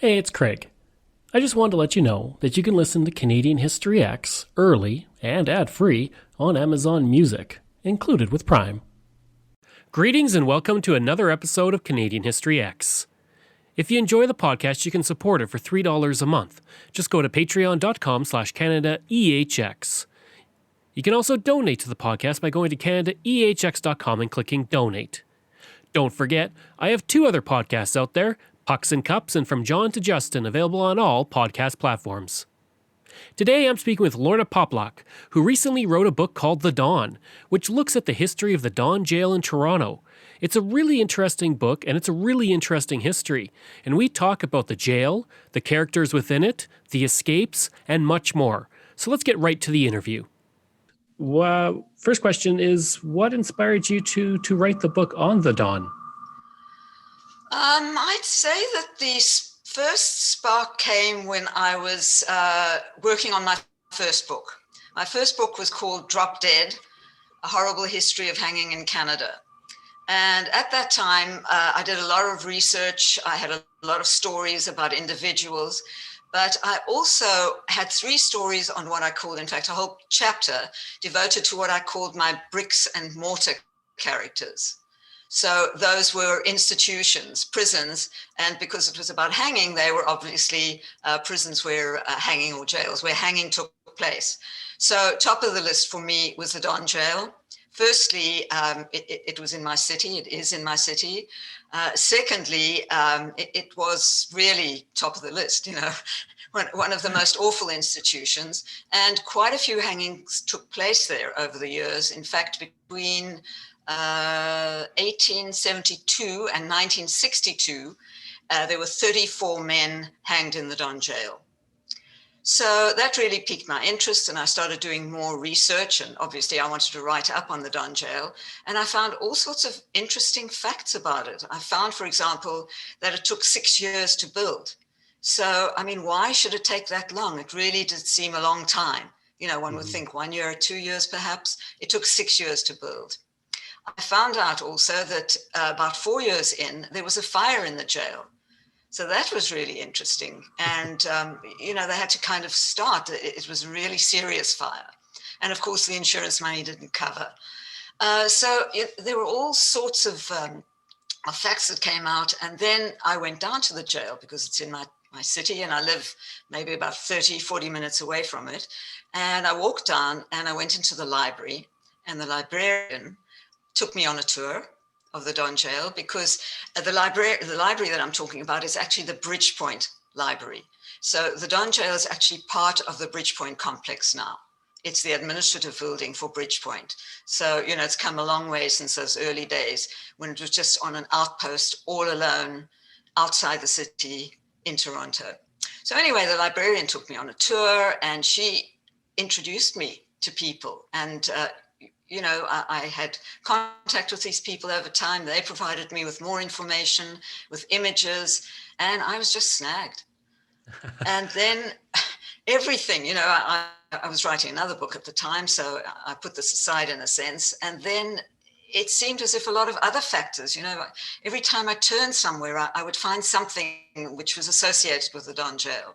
Hey, it's Craig. I just wanted to let you know that you can listen to Canadian History X early and ad-free on Amazon Music, included with Prime. Greetings and welcome to another episode of Canadian History X. If you enjoy the podcast, you can support it for $3 a month. Just go to patreon.com/CanadaEHX. You can also donate to the podcast by going to CanadaEHX.com and clicking Donate. Don't forget, I have two other podcasts out there, Pucks and Cups and From John to Justin, available on all podcast platforms. Today I'm speaking with Lorna Poplak, who recently wrote a book called The Don, which looks at the history of the Don Jail in Toronto. It's a really interesting book, and it's a really interesting history, and we talk about the jail, the characters within it, the escapes, and much more. So let's get right to the interview. First question is, what inspired you to write the book on the Don? I'd say that the first spark came when I was working on my first book. My first book was called Drop Dead, A Horrible History of Hanging in Canada. And at that time, I did a lot of research. I had a lot of stories about individuals. But I also had three stories on what I called, in fact, a whole chapter devoted to what I called my bricks and mortar characters. So those were institutions, prisons, and because it was about hanging, they were obviously prisons where hanging or jails where hanging took place. So top of the list for me was the Don Jail. Firstly, it was in my city. It is in my city. Secondly, it was really top of the list, one of the most awful institutions. And quite a few hangings took place there over the years. In fact, between 1872 and 1962, there were 34 men hanged in the Don Jail. So that really piqued my interest, and I started doing more research, and obviously I wanted to write up on the Don Jail, and I found all sorts of interesting facts about it. I found, for example, that it took 6 years to build. So, why should it take that long? It really did seem a long time. One would think 1 year or 2 years perhaps. It took 6 years to build. I found out also that about 4 years in, there was a fire in the jail. So that was really interesting. And, they had to kind of start. It was a really serious fire. And of course, the insurance money didn't cover. There were all sorts of facts that came out. And then I went down to the jail because it's in my city and I live maybe about 30, 40 minutes away from it. And I walked down and I went into the library, and the librarian took me on a tour of the Don Jail, because the library that I'm talking about is actually the Bridgepoint Library. So the Don Jail is actually part of the Bridgepoint complex now. It's the administrative building for Bridgepoint. So, it's come a long way since those early days when it was just on an outpost all alone outside the city in Toronto. So anyway, the librarian took me on a tour and she introduced me to people. And I had contact with these people over time. They provided me with more information, with images, and I was just snagged. And then everything, I was writing another book at the time, so I put this aside in a sense. And then it seemed as if a lot of other factors, every time I turned somewhere, I would find something which was associated with the Don Jail.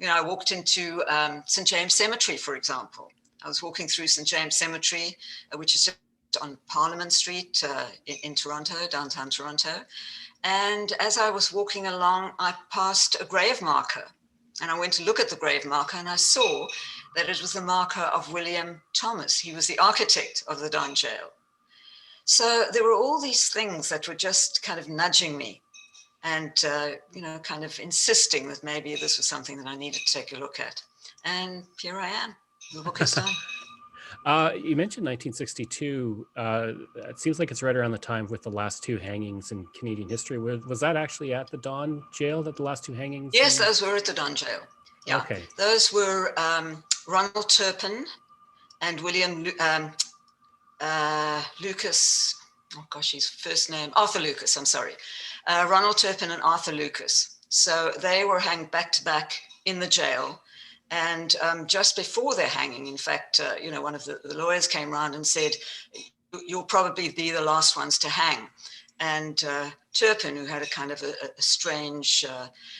I walked into St. James Cemetery, for example. I was walking through St. James Cemetery, which is just on Parliament Street in Toronto, downtown Toronto. And as I was walking along, I passed a grave marker. And I went to look at the grave marker and I saw that it was the marker of William Thomas. He was the architect of the Don Jail. So there were all these things that were just kind of nudging me and, kind of insisting that maybe this was something that I needed to take a look at. And here I am. The book is done. You mentioned 1962. It seems like it's right around the time with the last two hangings in Canadian history. Was that actually at the Don Jail, that the last two hangings? Yes, those were at the Don Jail. Yeah. Okay. Those were Ronald Turpin and William Lucas. Oh gosh, his first name, Arthur Lucas, I'm sorry. Ronald Turpin and Arthur Lucas. So they were hanged back to back in the jail. And just before their hanging, in fact, one of the lawyers came around and said, "You'll probably be the last ones to hang." And Turpin, who had a kind of a strange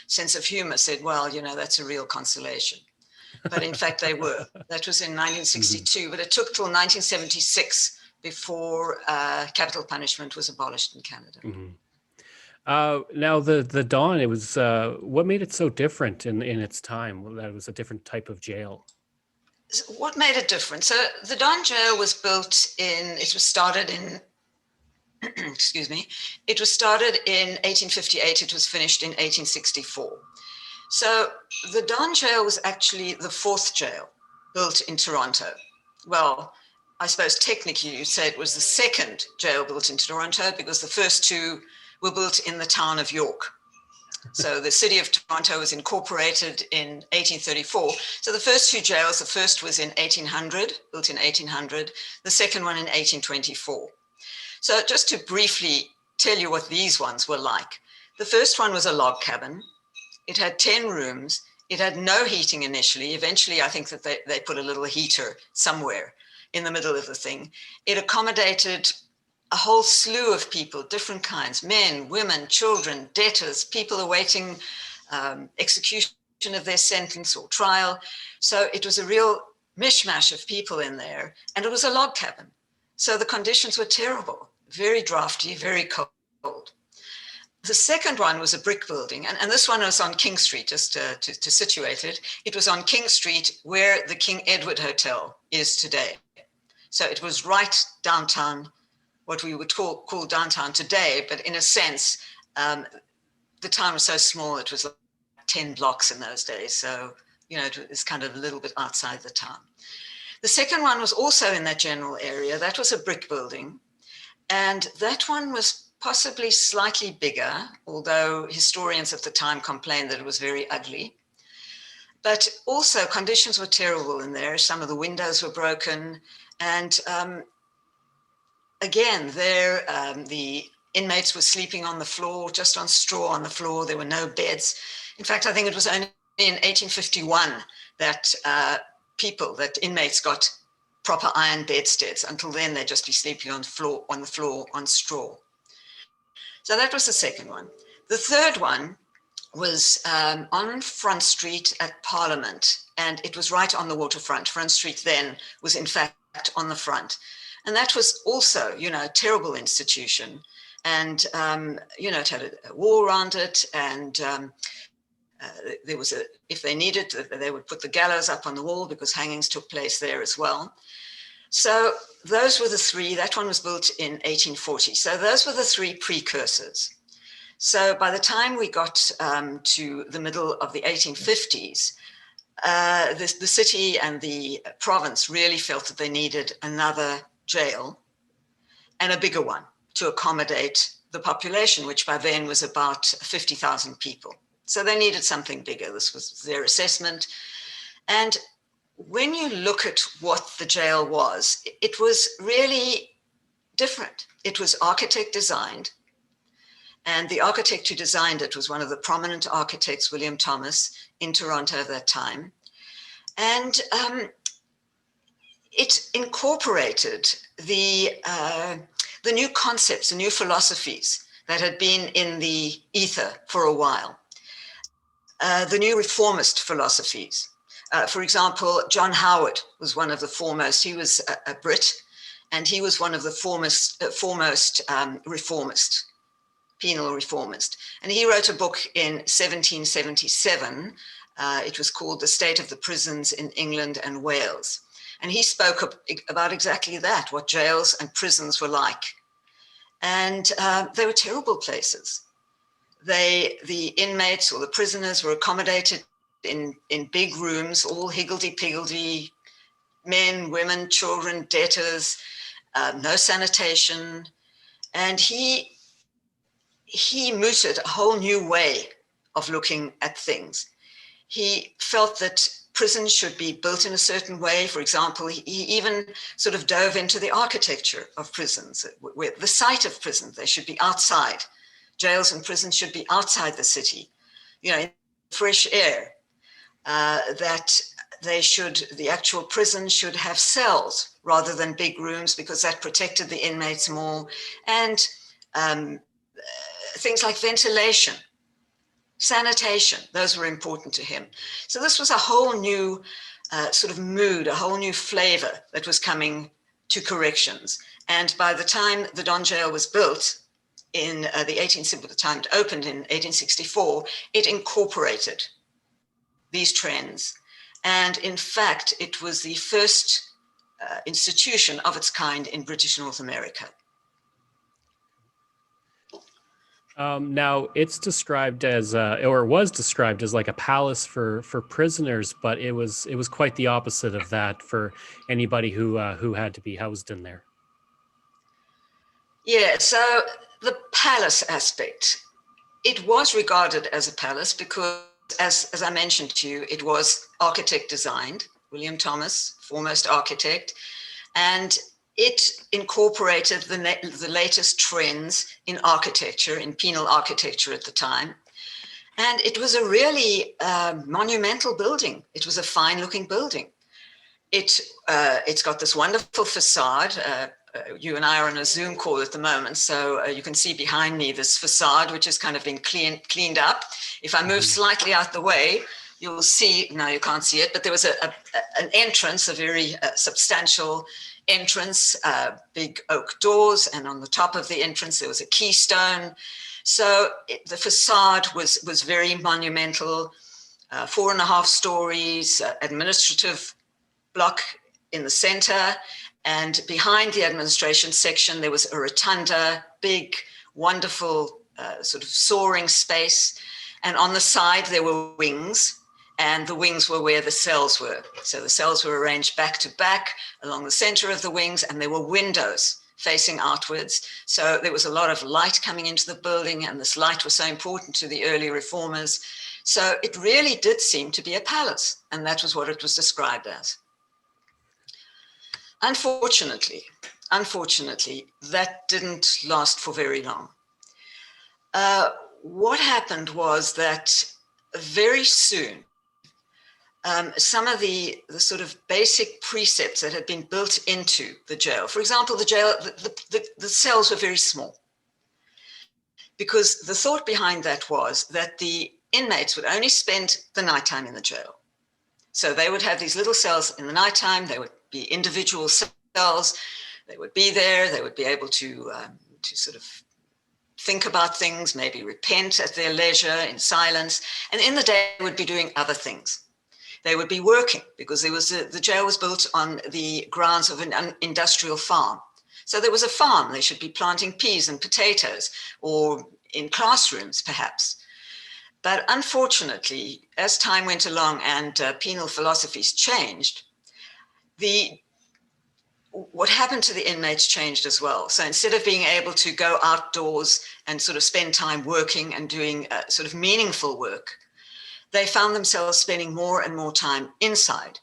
sense of humor, said, well, that's a real consolation. But in fact, they were. That was in 1962, but it took till 1976 before capital punishment was abolished in Canada. Now the Don, it was what made it so different in its time? Well, that it was a different type of jail. What made it different? So the Don jail was started in, excuse me, it was started in 1858. It was finished in 1864. So the Don jail was actually the fourth jail built in Toronto. Well, I suppose technically you'd say it was the second jail built in Toronto, because the first two were built in the town of York. So the city of Toronto was incorporated in 1834. So the first two jails, the first was in 1800, built in 1800, the second one in 1824. So just to briefly tell you what these ones were like. The first one was a log cabin. It had 10 rooms. It had no heating initially. Eventually, I think that they put a little heater somewhere in the middle of the thing. It accommodated a whole slew of people, different kinds, men, women, children, debtors, people awaiting execution of their sentence or trial. So it was a real mishmash of people in there, and it was a log cabin. So the conditions were terrible, very drafty, very cold. The second one was a brick building, and this one was on King Street, just to situate it. It was on King Street, where the King Edward Hotel is today. So it was right downtown, what we would call downtown today, but in a sense, the town was so small, it was like 10 blocks in those days. So, it was kind of a little bit outside the town. The second one was also in that general area. That was a brick building. And that one was possibly slightly bigger, although historians of the time complained that it was very ugly. But also conditions were terrible in there. Some of the windows were broken. And again, there, the inmates were sleeping on the floor, just on straw on the floor. There were no beds. In fact, I think it was only in 1851 that inmates got proper iron bedsteads. Until then, they'd just be sleeping on the floor on straw. So that was the second one. The third one was on Front Street at Parliament, and it was right on the waterfront. Front Street then was in fact on the front. And that was also, a terrible institution. And, it had a wall around it, and there was if they needed, they would put the gallows up on the wall, because hangings took place there as well. So those were the three. That one was built in 1840. So those were the three precursors. So by the time we got to the middle of the 1850s, the city and the province really felt that they needed another jail, and a bigger one, to accommodate the population, which by then was about 50,000 people. So they needed something bigger. This was their assessment. And when you look at what the jail was, it was really different. It was architect designed, and the architect who designed it was one of the prominent architects, William Thomas, in Toronto at that time. And it incorporated the new concepts, the new philosophies that had been in the ether for a while, the new reformist philosophies. For example, John Howard was one of the foremost. He was a Brit, and he was one of the foremost reformist, penal reformist. And he wrote a book in 1777. It was called The State of the Prisons in England and Wales. And he spoke about exactly that, what jails and prisons were like. And they were terrible places. The inmates or the prisoners were accommodated in big rooms, all higgledy-piggledy, men, women, children, debtors, no sanitation. And he mooted a whole new way of looking at things. He felt that prisons should be built in a certain way. For example, he even sort of dove into the architecture of prisons, where the site of prisons, they should be outside. Jails and prisons should be outside the city, in fresh air. That the actual prison should have cells rather than big rooms, because that protected the inmates more. And things like ventilation, sanitation, those were important to him. So this was a whole new sort of mood, a whole new flavor that was coming to corrections. And by the time the Don Jail was built in the time it opened in 1864, it incorporated these trends. And in fact, it was the first institution of its kind in British North America. Now it's described as, or was described as, like a palace for prisoners, but it was quite the opposite of that for anybody who had to be housed in there. Yeah, so the palace aspect, it was regarded as a palace because, as I mentioned to you, it was architect designed, William Thomas, foremost architect, and it incorporated the latest trends in architecture, in penal architecture at the time. And it was a really monumental building. It was a fine looking building. It's got this wonderful facade. You and I are on a Zoom call at the moment, so you can see behind me this facade, which has kind of been cleaned up. If I move slightly out the way, you'll see, no, you can't see it, but there was an entrance, a very substantial entrance, big oak doors, and on the top of the entrance there was a keystone. So the facade was very monumental, 4.5 stories, administrative block in the center, and behind the administration section there was a rotunda, big, wonderful sort of soaring space, and on the side there were wings. And the wings were where the cells were. So the cells were arranged back to back along the center of the wings, and there were windows facing outwards. So there was a lot of light coming into the building, and this light was so important to the early reformers. So it really did seem to be a palace, and that was what it was described as. Unfortunately, that didn't last for very long. What happened was that very soon, some of the sort of basic precepts that had been built into the jail. For example, the jail, the cells were very small, because the thought behind that was that the inmates would only spend the nighttime in the jail. So they would have these little cells in the nighttime. They would be individual cells. They would be there. They would be able to sort of think about things, maybe repent at their leisure in silence. And in the day, they would be doing other things. They would be working, because there was the jail was built on the grounds of an industrial farm. So there was a farm. They should be planting peas and potatoes, or in classrooms, perhaps. But unfortunately, as time went along and penal philosophies changed, what happened to the inmates changed as well. So instead of being able to go outdoors and sort of spend time working and doing sort of meaningful work, they found themselves spending more and more time inside.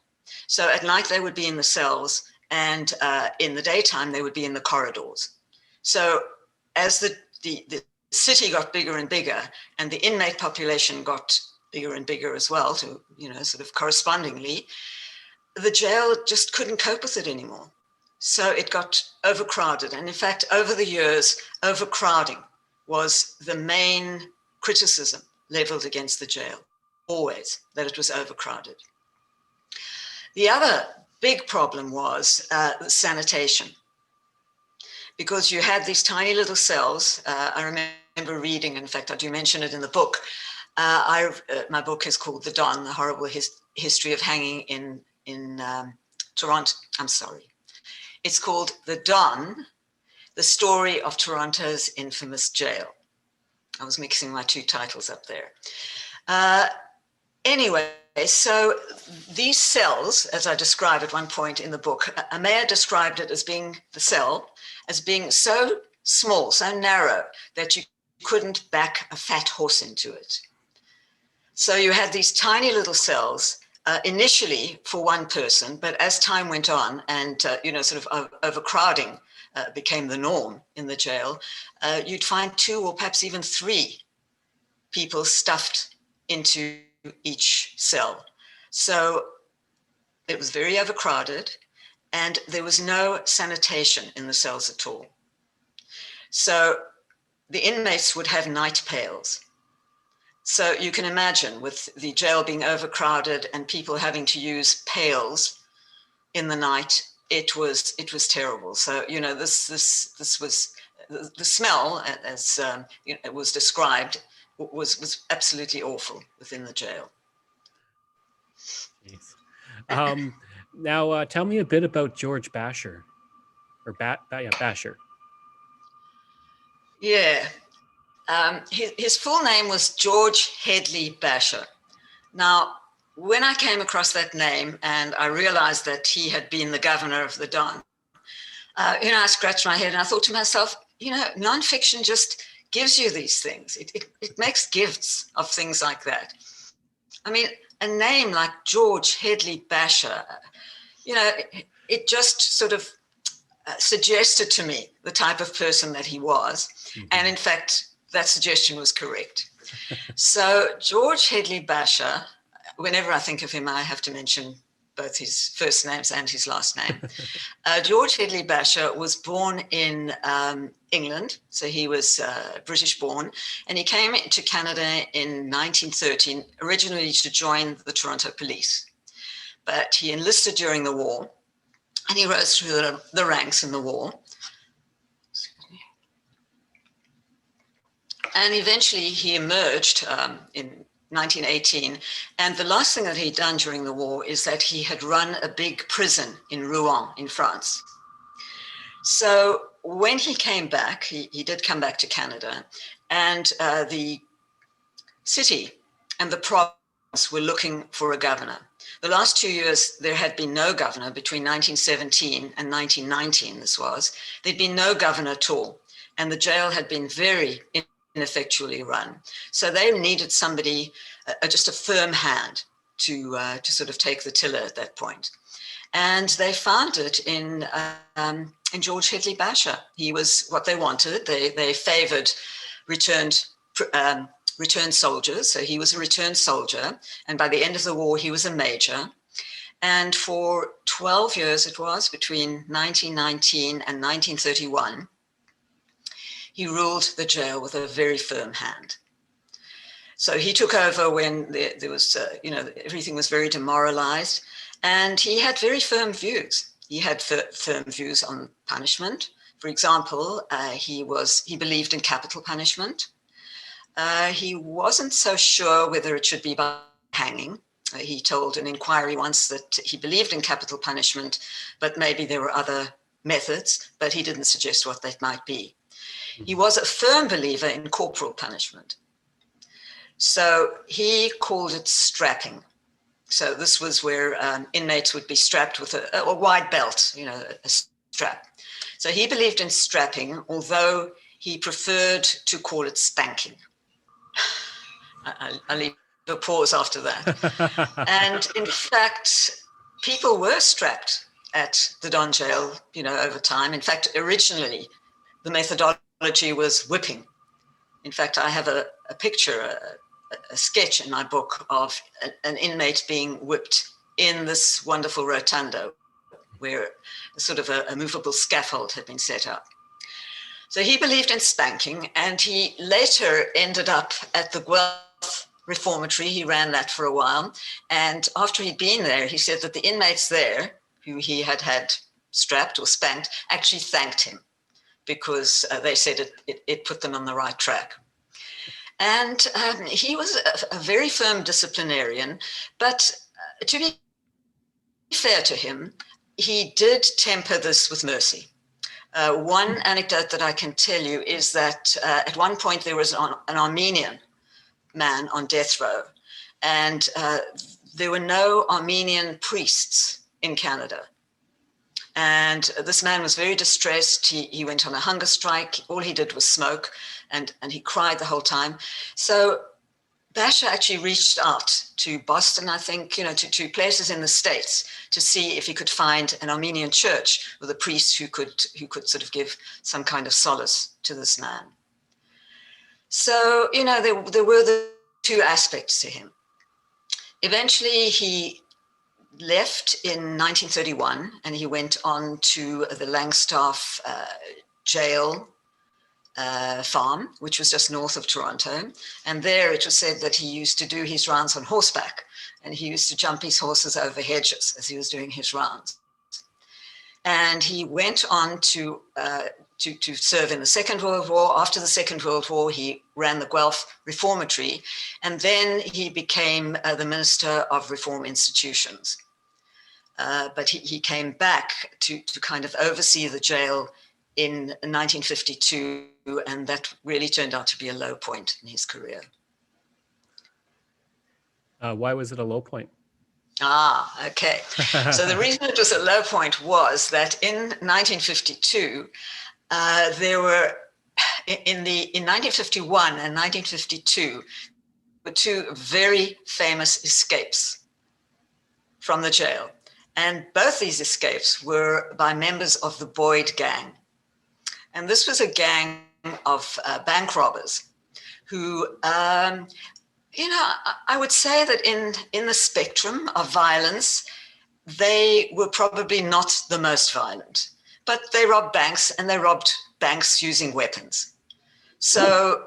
So at night they would be in the cells, and in the daytime they would be in the corridors. So as the city got bigger and bigger, and the inmate population got bigger and bigger as well, to, sort of correspondingly, the jail just couldn't cope with it anymore. So it got overcrowded. And in fact, over the years, overcrowding was the main criticism leveled against the jail. Always, that it was overcrowded. The other big problem was sanitation, because you had these tiny little cells. I remember reading, in fact, I do mention it in the book. My book is called The Don, The Horrible History of Hanging in Toronto. I'm sorry. It's called The Don, The Story of Toronto's Infamous Jail. I was mixing my two titles up there. Anyway, so these cells, as I describe at one point in the book, a mayor described it as being the cell, as being so small, so narrow, that you couldn't back a fat horse into it. So you had these tiny little cells, initially for one person, but as time went on and, sort of overcrowding became the norm in the jail, you'd find 2 or perhaps even 3 people stuffed into each cell. So it was very overcrowded, and there was no sanitation in the cells at all. So the inmates would have night pails. So you can imagine, with the jail being overcrowded and people having to use pails in the night, it was terrible. So this was the smell, as it was described, was absolutely awful within the jail. Jeez. Now, tell me a bit about George Basher, or Basher. Yeah. His full name was George Headley Basher. Now, when I came across that name and I realized that he had been the governor of the Don, I scratched my head and I thought to myself, nonfiction just gives you these things. It makes gifts of things like that. I mean, a name like George Headley Basher, it just sort of suggested to me the type of person that he was. Mm-hmm. And in fact, that suggestion was correct. So George Headley Basher, whenever I think of him, I have to mention both his first names and his last name. George Headley Basher was born in England, so he was British born, and he came to Canada in 1913, originally to join the Toronto Police. But he enlisted during the war, and he rose through the ranks in the war. And eventually he emerged in 1918. And the last thing that he'd done during the war is that he had run a big prison in Rouen in France. So when he came back, he did come back to Canada, and the city and the province were looking for a governor. The last 2 years, there had been no governor between 1917 and 1919, this was. There'd been no governor at all. And the jail had been very ineffectually run. So they needed somebody, just a firm hand to sort of take the tiller at that point. And they found it in George Headley Basher. He was what they wanted. They favored returned soldiers. So he was a returned soldier. And by the end of the war, he was a major. And for 12 years it was, between 1919 and 1931, he ruled the jail with a very firm hand. So he took over when there was, everything was very demoralized. And he had very firm views. He had firm views on punishment. For example, he believed in capital punishment. He wasn't so sure whether it should be by hanging. He told an inquiry once that he believed in capital punishment, but maybe there were other methods, but he didn't suggest what that might be. He was a firm believer in corporal punishment. So he called it strapping. So this was where inmates would be strapped with a wide belt, a strap. So he believed in strapping, although he preferred to call it spanking. I'll leave a pause after that. And in fact, people were strapped at the Don jail, over time. In fact, originally, the methodology was whipping. In fact, I have a picture, a sketch in my book of an inmate being whipped in this wonderful rotunda where sort of a movable scaffold had been set up. So he believed in spanking, and he later ended up at the Guelph Reformatory. He ran that for a while. And after he'd been there, he said that the inmates there, who he had strapped or spanked, actually thanked him because they said it put them on the right track. And he was a very firm disciplinarian, but to be fair to him, he did temper this with mercy. One anecdote that I can tell you is that at one point there was an Armenian man on death row, and there were no Armenian priests in Canada. And this man was very distressed. He went on a hunger strike. All he did was smoke, and he cried the whole time. So Basher actually reached out to Boston, I think, to places in the States to see if he could find an Armenian church with a priest who could sort of give some kind of solace to this man. So, there were the two aspects to him. Eventually, he left in 1931, and he went on to the Langstaff jail farm, which was just north of Toronto. And there it was said that he used to do his rounds on horseback, and he used to jump his horses over hedges as he was doing his rounds. And he went on to serve in the Second World War. After the Second World War, he ran the Guelph Reformatory, and then he became the Minister of Reform Institutions. But he came back to kind of oversee the jail in 1952, and that really turned out to be a low point in his career. Why was it a low point? Okay. So the reason it was a low point was that in 1952, there were, in 1951 and 1952, were two very famous escapes from the jail. And both these escapes were by members of the Boyd gang. And this was a gang of bank robbers who, I would say that in the spectrum of violence, they were probably not the most violent, but they robbed banks, and they robbed banks using weapons. So,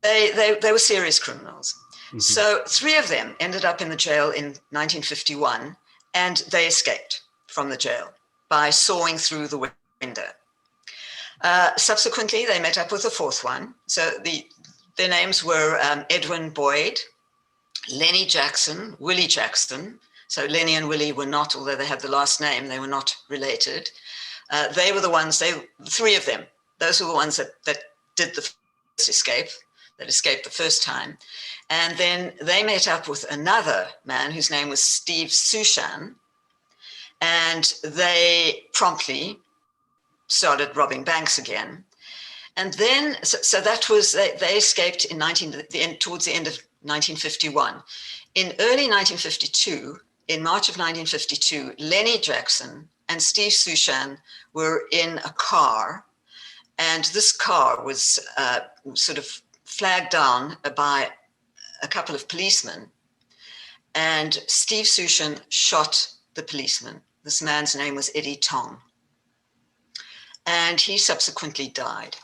they were serious criminals. Mm-hmm. So 3 of them ended up in the jail in 1951, and they escaped from the jail by sawing through the window. Subsequently, they met up with the 4th one. So their names were Edwin Boyd, Lenny Jackson, Willie Jackson. So Lenny and Willie were not, although they had the last name, they were not related. They were the ones, 3 of them, those were the ones that did the first escape, that escaped the first time. And then they met up with another man whose name was Steve Sushan, and they promptly started robbing banks again. And then, so that was, they escaped towards the end of 1951. In early 1952, in March of 1952, Lenny Jackson and Steve Sushan were in a car, and this car was sort of flagged down by a couple of policemen, and Steve Sushan shot the policeman. This man's name was Eddie Tong, and he subsequently died.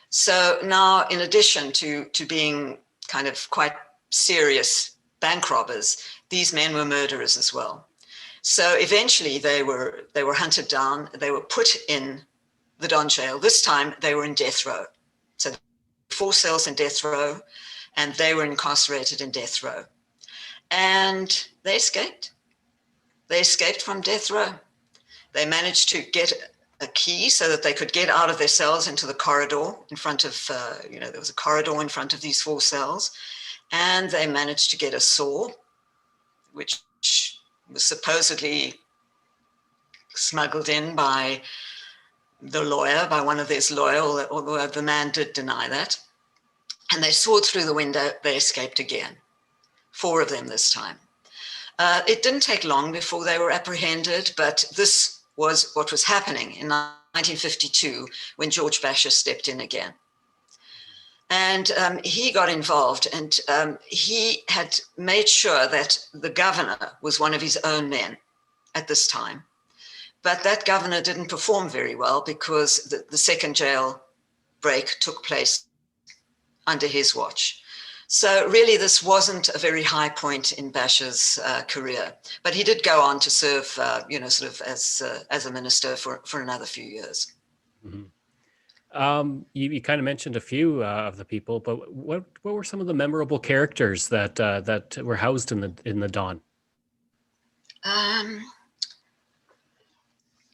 So now, in addition to being kind of quite serious bank robbers, these men were murderers as well. So eventually they were hunted down, they were put in the Don jail. This time they were in death row. So 4 cells in death row, and they were incarcerated in death row. And they escaped. They escaped from death row. They managed to get a key so that they could get out of their cells into the corridor in front of, there was a corridor in front of these 4 cells. And they managed to get a saw, which was supposedly smuggled in by the lawyer, by one of theirs lawyer, although the man did deny that. And they sawed through the window, they escaped again. 4 of them this time. It didn't take long before they were apprehended, but this was what was happening in 1952 when George Basher stepped in again. And he got involved, and he had made sure that the governor was one of his own men at this time. But that governor didn't perform very well because the second jail break took place under his watch. So really, this wasn't a very high point in Basher's career. But he did go on to serve, sort of as a minister for another few years. Mm-hmm. You kind of mentioned a few of the people, but what were some of the memorable characters that were housed in the Don?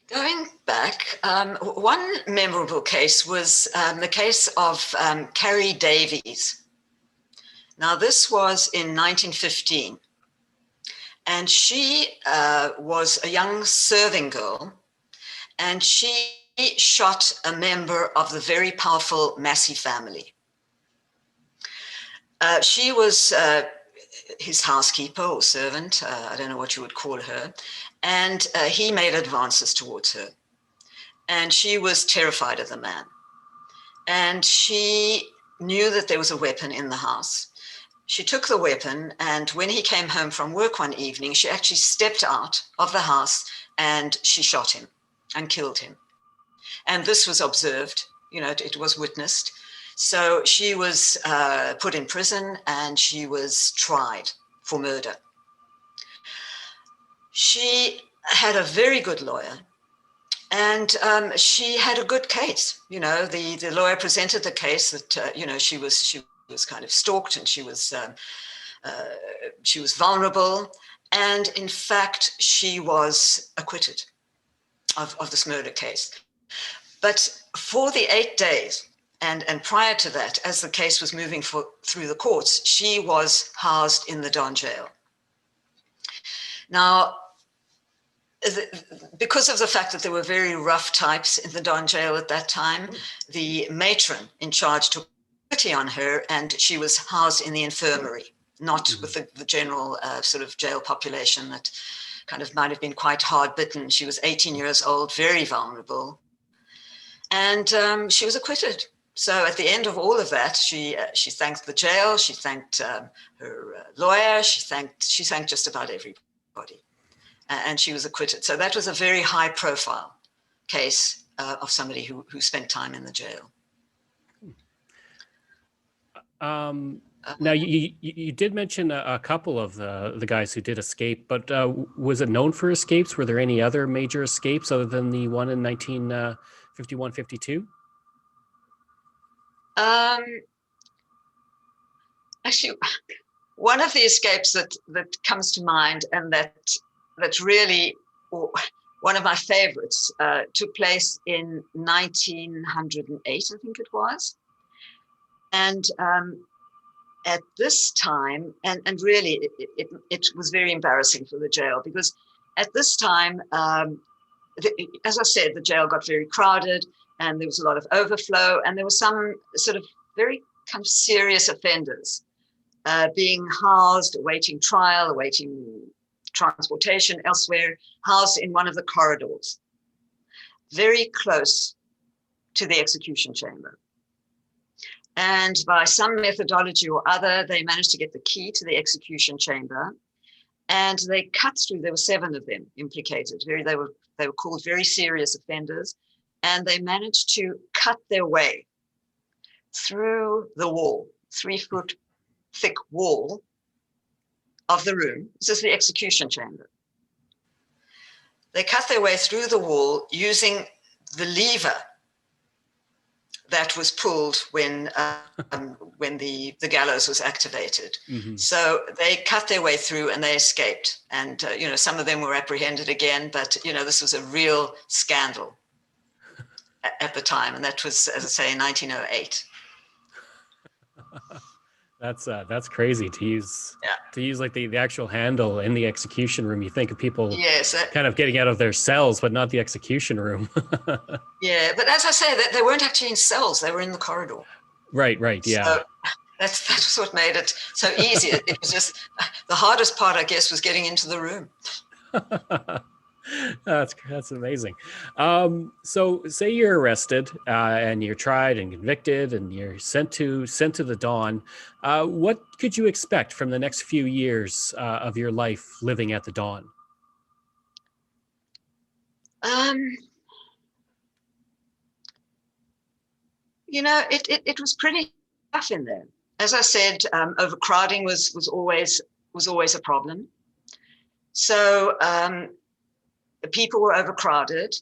Going back, one memorable case was the case of Carrie Davies. Now, this was in 1915, and she was a young serving girl, and she shot a member of the very powerful Massey family. She was his housekeeper or servant, I don't know what you would call her, and he made advances towards her. And she was terrified of the man. And she knew that there was a weapon in the house. She took the weapon, and when he came home from work one evening, she actually stepped out of the house and she shot him and killed him. And this was observed, it was witnessed. So she was put in prison and she was tried for murder. She had a very good lawyer, and she had a good case. The lawyer presented the case that she was kind of stalked, and she was vulnerable, and in fact she was acquitted of this murder case. But for the 8 days, and prior to that, as the case was moving through the courts, she was housed in the Don jail. Now, because of the fact that there were very rough types in the Don jail at that time, the matron in charge took pity on her, and she was housed in the infirmary, not with the general sort of jail population that kind of might have been quite hard bitten. She was 18 years old, very vulnerable, and she was acquitted. So at the end of all of that, she thanked the jail, she thanked her lawyer, she thanked just about everybody. And she was acquitted. So that was a very high profile case of somebody who spent time in the jail. Now, you did mention a couple of the guys who did escape, but was it known for escapes? Were there any other major escapes other than the one in 1951, 52? Actually, one of the escapes that comes to mind, and that's really one of my favorites, took place in 1908, I think it was. And at this time, and really it was very embarrassing for the jail, because at this time, as I said, the jail got very crowded and there was a lot of overflow, and there were some sort of very kind of serious offenders being housed, awaiting trial, awaiting transportation elsewhere, housed in one of the corridors, very close to the execution chamber. And by some methodology or other, they managed to get the key to the execution chamber, and they cut through. There were 7 of them implicated. They were called very serious offenders, and they managed to cut their way through the wall, 3-foot thick wall of the room. This is the execution chamber. They cut their way through the wall using the lever that was pulled when the gallows was activated. Mm-hmm. So they cut their way through and they escaped. And some of them were apprehended again, but this was a real scandal at the time, and that was, as I say, in 1908. That's crazy to use. Yeah. To use like the actual handle in the execution room. You think of people kind of getting out of their cells, but not the execution room. Yeah, but as I say, they weren't actually in cells; they were in the corridor. Right. Yeah. So that's what made it so easy. It was just the hardest part, I guess, was getting into the room. That's amazing. So say you're arrested and you're tried and convicted and you're sent to the Don. What could you expect from the next few years of your life living at the Don? It was pretty tough in there. As I said, overcrowding was always a problem. So the people were overcrowded.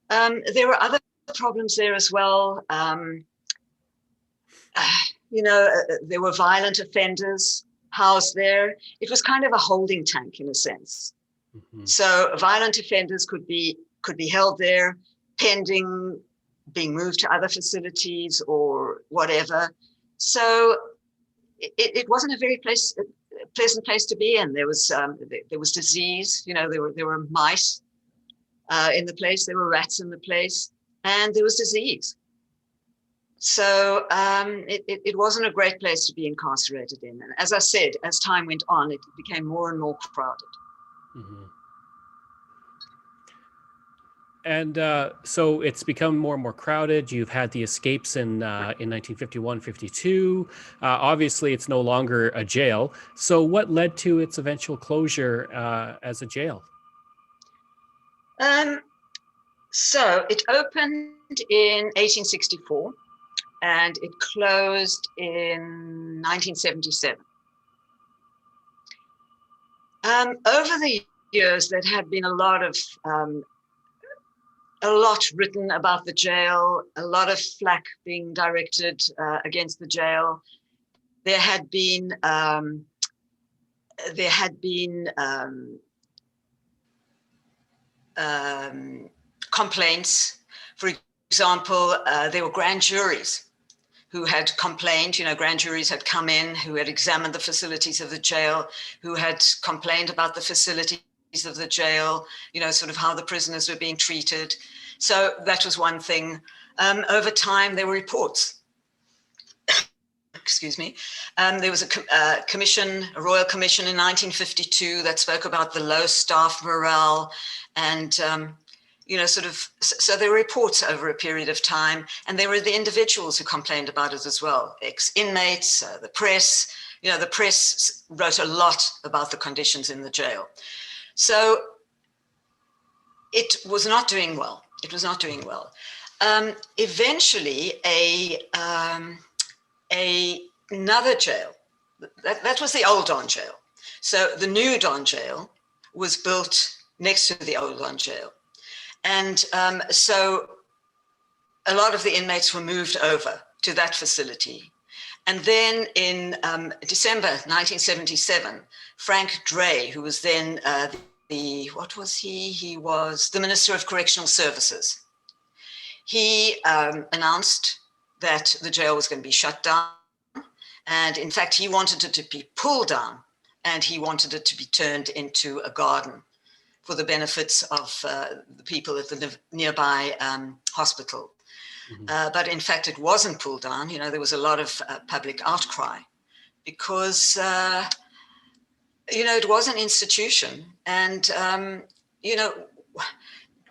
There were other problems there as well. There were violent offenders housed there. It was kind of a holding tank in a sense. Mm-hmm. So violent offenders could be held there pending being moved to other facilities or whatever. So it wasn't a very pleasant place to be in. There was disease. There were mice in the place. There were rats in the place, and there was disease. So it wasn't a great place to be incarcerated in. And as I said, as time went on, it became more and more crowded. Mm-hmm. And so it's become more and more crowded. You've had the escapes in 1951, 52. Obviously, it's no longer a jail. So what led to its eventual closure as a jail? So it opened in 1864 and it closed in 1977. Over the years, there had been a lot written about the jail, a lot of flack being directed against the jail. There had been complaints. For example, there were grand juries who had complained. Grand juries had come in, who had examined the facilities of the jail, who had complained about the facilities of the jail, sort of how the prisoners were being treated. So that was one thing. Over time, there were reports. Excuse me. There was a royal commission in 1952 that spoke about the low staff morale and so there were reports over a period of time, and there were the individuals who complained about it as well, ex-inmates, the press. The press wrote a lot about the conditions in the jail. So it was not doing well. Eventually, another jail, that was the old Don jail. So the new Don jail was built next to the old Don jail. And so a lot of the inmates were moved over to that facility. And then in December 1977, Frank Dre, who was then what was he? He was the Minister of Correctional Services. He announced that the jail was going to be shut down. And in fact, he wanted it to be pulled down, and he wanted it to be turned into a garden for the benefits of the people at the nearby hospital. Mm-hmm. But in fact, it wasn't pulled down. There was a lot of public outcry because, it was an institution. And,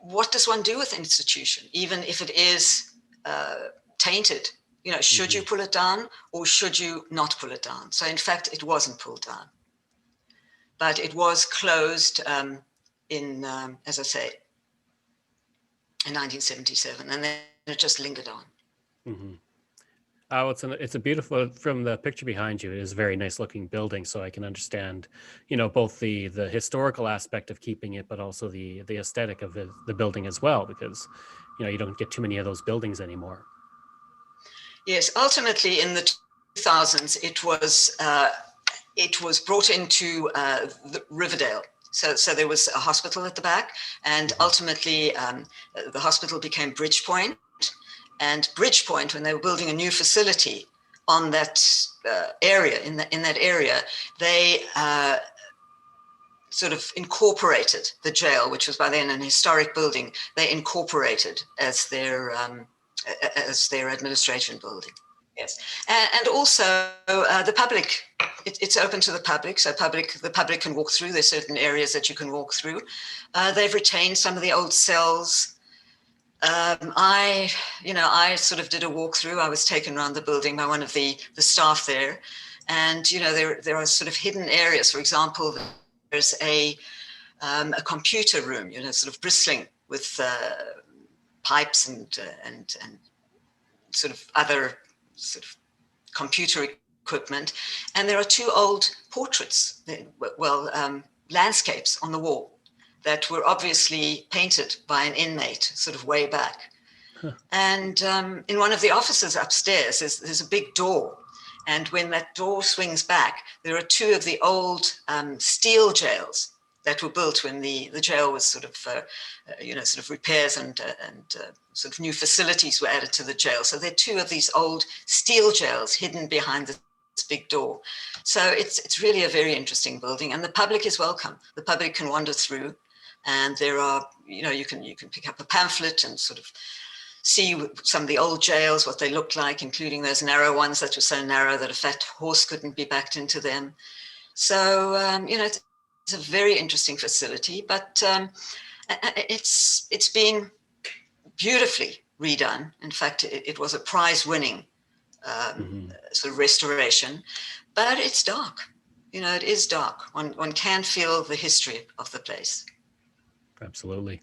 what does one do with an institution, even if it is tainted? Should you pull it down or should you not pull it down? So in fact, it wasn't pulled down, but it was closed as I say, in 1977, and then it just lingered on. Mm-hmm. Oh, it's a beautiful, from the picture behind you, it is a very nice looking building, so I can understand, both the historical aspect of keeping it, but also the aesthetic of the building as well, because, you don't get too many of those buildings anymore. Yes, ultimately in the 2000s, it was brought into the Riverdale. So there was a hospital at the back, and ultimately the hospital became Bridgepoint. And Bridgepoint, when they were building a new facility on that area, in that area, they sort of incorporated the jail, which was by then an historic building. They incorporated as their administration building. Yes, and also the public. It's open to the public, so the public can walk through. There's certain areas that you can walk through. They've retained some of the old cells. I sort of did a walkthrough. I was taken around the building by one of the staff there, and there are sort of hidden areas. For example, there's a computer room, sort of bristling with pipes and sort of other sort of computer equipment, and there are two old portraits, landscapes on the wall that were obviously painted by an inmate sort of way back. Huh. And in one of the offices upstairs, there's a big door. And when that door swings back, there are two of the old steel jails that were built when the jail was sort of repairs and sort of new facilities were added to the jail. So there are two of these old steel jails hidden behind this big door. So it's really a very interesting building, and the public is welcome. The public can wander through, and there are, you can pick up a pamphlet and sort of see some of the old jails, what they looked like, including those narrow ones that were so narrow that a fat horse couldn't be backed into them. So, it's a very interesting facility, but it's been beautifully redone. In fact, it was a prize-winning sort of restoration, but it's dark. It is dark. One can feel the history of the place. Absolutely.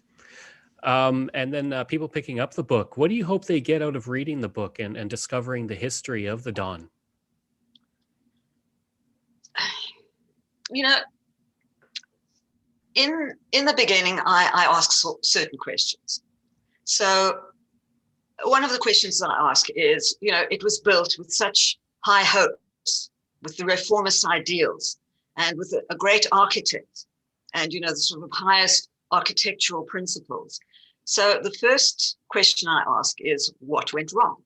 And then people picking up the book. What do you hope they get out of reading the book and discovering the history of the Don? You know, in the beginning, I ask certain questions. So one of the questions that I ask is, it was built with such high hopes, with the reformist ideals, and with a great architect, and the sort of highest architectural principles. So the first question I ask is, what went wrong?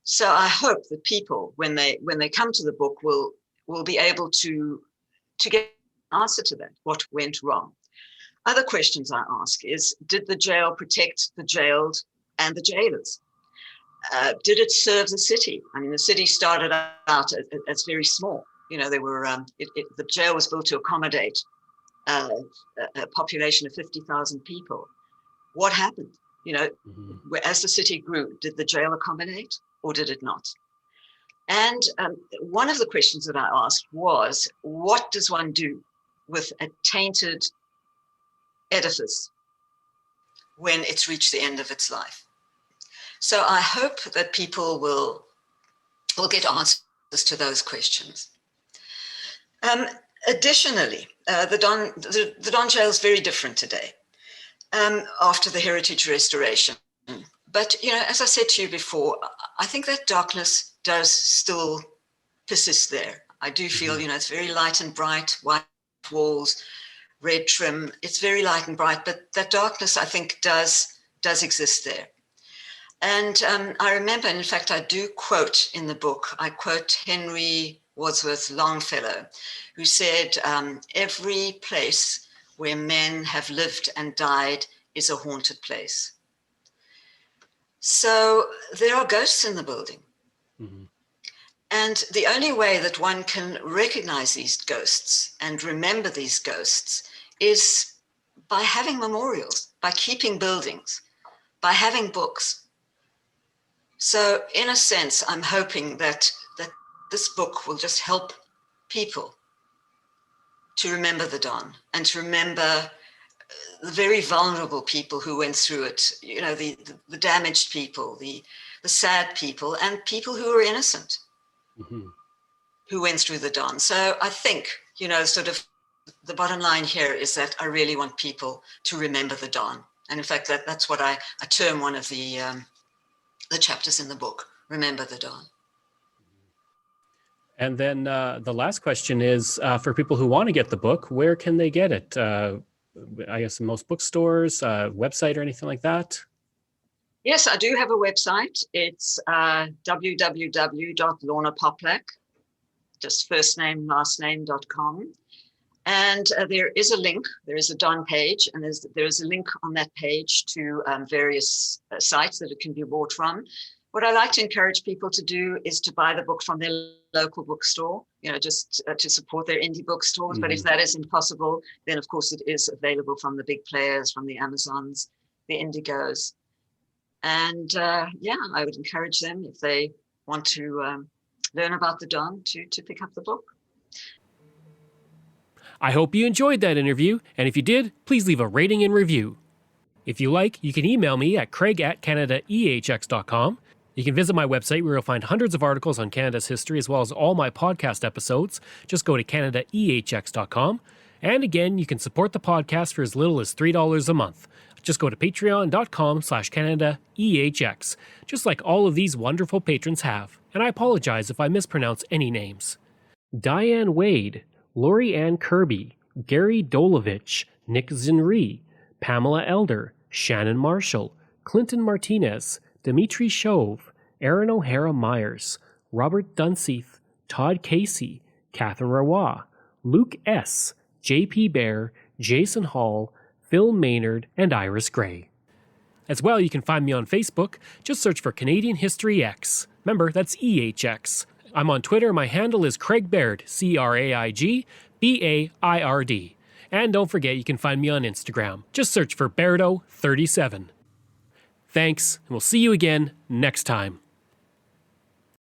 So I hope that people, when they come to the book, will be able to get an answer to that. What went wrong? Other questions I ask is, did the jail protect the jailed and the jailers? Did it serve the city? I mean, the city started out as very small. They were the jail was built to accommodate a population of 50,000 people. What happened? As the city grew, did the jail accommodate or did it not? And one of the questions that I asked was, what does one do with a tainted edifice when it's reached the end of its life? So I hope that people will get answers to those questions. Additionally, the Don Jail is very different today after the heritage restoration. But, as I said to you before, I think that darkness does still persist there. I do feel, it's very light and bright, white walls, red trim. It's very light and bright, but that darkness, I think, does exist there. And I remember, and in fact, I do quote in the book, I quote Henry Wadsworth Longfellow, who said, every place where men have lived and died is a haunted place. So there are ghosts in the building. Mm-hmm. And the only way that one can recognize these ghosts and remember these ghosts is by having memorials, by keeping buildings, by having books. So in a sense, I'm hoping that this book will just help people to remember the Don and to remember the very vulnerable people who went through it, the damaged people, the sad people, and people who were innocent, mm-hmm. who went through the Don. So I think, sort of the bottom line here is that I really want people to remember the Don. And in fact, that's what I term one of the chapters in the book, Remember the Don. And then the last question is, for people who want to get the book, where can they get it? I guess in most bookstores, website or anything like that? Yes, I do have a website. It's www.lornapoplak, just first name, last name.com. And there is a link, there is a Don page, and there is a link on that page to various sites that it can be bought from. What I like to encourage people to do is to buy the book from their local bookstore, just to support their indie bookstores. Mm-hmm. But if that is impossible, then of course it is available from the big players, from the Amazons, the Indigos. And I would encourage them, if they want to learn about the Don, to pick up the book. I hope you enjoyed that interview, and if you did, please leave a rating and review. If you like, you can email me at craig@canadaehx.com. You can visit my website where you'll find hundreds of articles on Canada's history as well as all my podcast episodes. Just go to canadaehx.com. And again, you can support the podcast for as little as $3 a month. Just go to patreon.com/CanadaEHX, just like all of these wonderful patrons have. And I apologize if I mispronounce any names. Diane Wade, Lori Ann Kirby, Gary Dolovich, Nick Zinri, Pamela Elder, Shannon Marshall, Clinton Martinez, Dimitri Chauve, Aaron O'Hara Myers, Robert Dunseith, Todd Casey, Catherine Rawa, Luke S., J.P. Bear, Jason Hall, Phil Maynard, and Iris Gray. As well, you can find me on Facebook. Just search for Canadian History X. Remember, that's EHX. I'm on Twitter. My handle is Craig Baird, CraigBaird. And don't forget, you can find me on Instagram. Just search for Bairdo37. Thanks, and we'll see you again next time.